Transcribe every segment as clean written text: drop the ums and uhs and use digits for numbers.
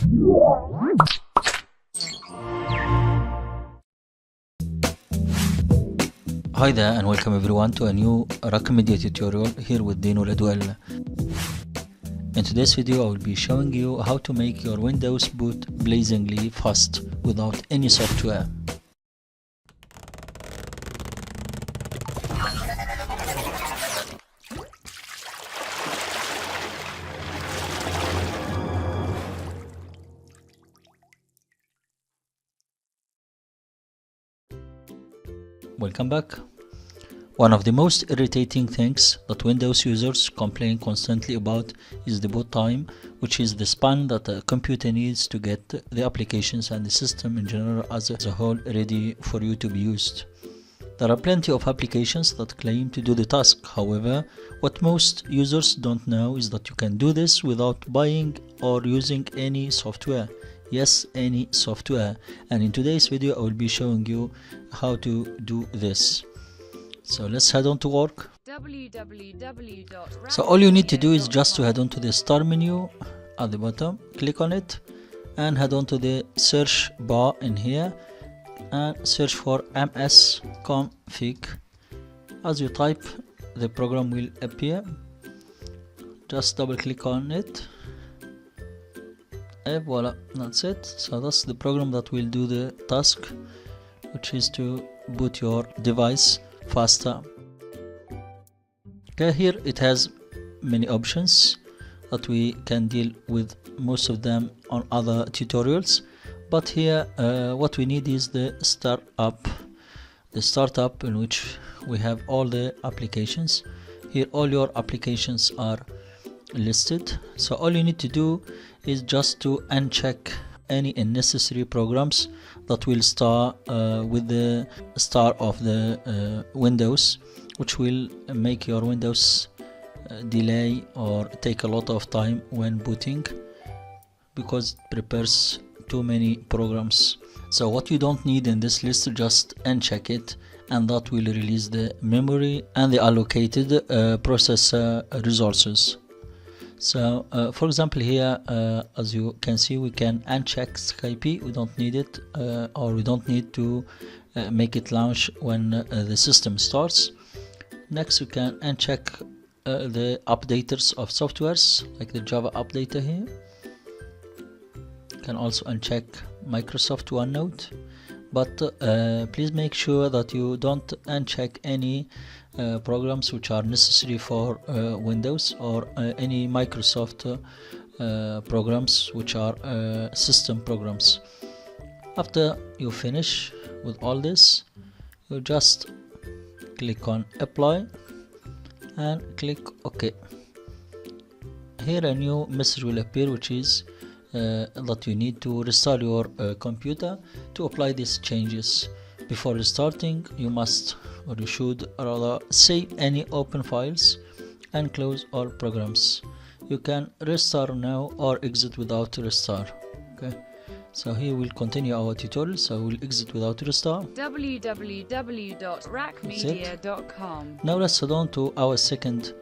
Hi there and welcome everyone to a new Raqmedia tutorial here with Dino Ladwell. In today's video I will be showing you how to make your Windows boot blazingly fast without any software. Welcome back. One of the most irritating things that Windows users complain constantly about is the boot time, which is the span that a computer needs to get the applications and the system in general as a whole ready for you to be used. There are plenty of applications that claim to do the task. However, what most users don't know is that you can do this without buying or using any software. Yes, any software. And in today's video I will be showing you how to do this. So let's head on to work. So all you need to do is just to head on to the start menu at the bottom, click on it and head on to the search bar in here and search for msconfig. As you type, the program will appear. Just double click on it. And voila, that's it. So that's the program that will do the task, which is to boot your device faster. Okay, here it has many options that we can deal with, most of them on other tutorials, but here what we need is the startup in which we have all the applications. Here all your applications are listed, so all you need to do is just to uncheck any unnecessary programs that will start with the start of the Windows, which will make your Windows delay or take a lot of time when booting because it prepares too many programs. So what you don't need in this list, just uncheck it, and that will release the memory and the allocated processor resources. So for example here, as you can see, we can uncheck Skype. We don't need it, or we don't need to make it launch when the system starts. Next we can uncheck the updaters of softwares like the Java updater here. You can also uncheck Microsoft OneNote, but please make sure that you don't uncheck any programs which are necessary for Windows, or any Microsoft programs which are system programs. After you finish with all this, you just click on apply and click OK. Here a new message will appear, which is that you need to restart your computer to apply these changes. Before restarting, you must, or you should rather, save any open files and close all programs. You can restart now or exit without restart. Okay, so here we'll continue our tutorial. So we'll exit without restart. www.raqmedia.com. Now let's head on to our second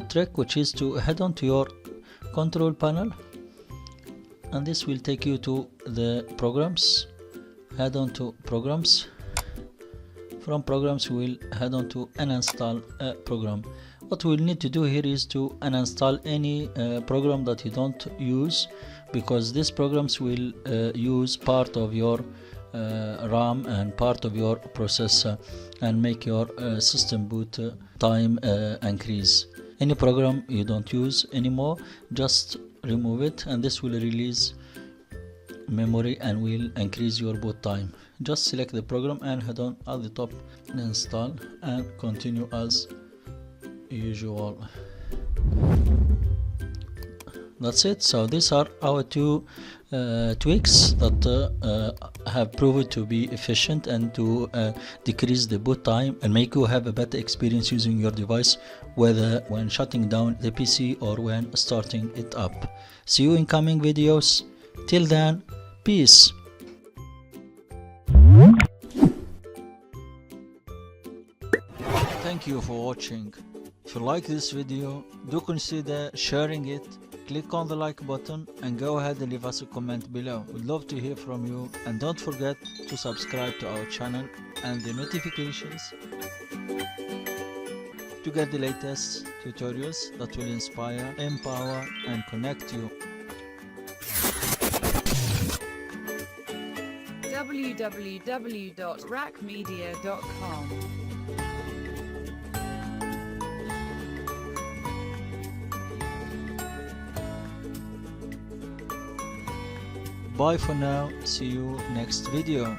trick, which is to head on to your control panel, and this will take you to the programs. Head on to programs. From programs we'll head on to uninstall a program. What we'll need to do here is to uninstall any program that you don't use, because these programs will use part of your RAM and part of your processor and make your system boot time increase. Any program you don't use anymore, just remove it, and this will release memory and will increase your boot time. Just select the program and head on at the top and install and continue as usual. That's it. So these are our two tweaks that have proven to be efficient and to decrease the boot time and make you have a better experience using your device, whether when shutting down the PC or when starting it up. See you in coming videos. Till then, peace. Thank you for watching. If you like this video, do consider sharing it click on the like button and go ahead and leave us a comment below. We'd love to hear from you, and don't forget to subscribe to our channel and the notifications to get the latest tutorials that will inspire, empower and connect you. www.raqmedia.com. Bye for now, see you next video.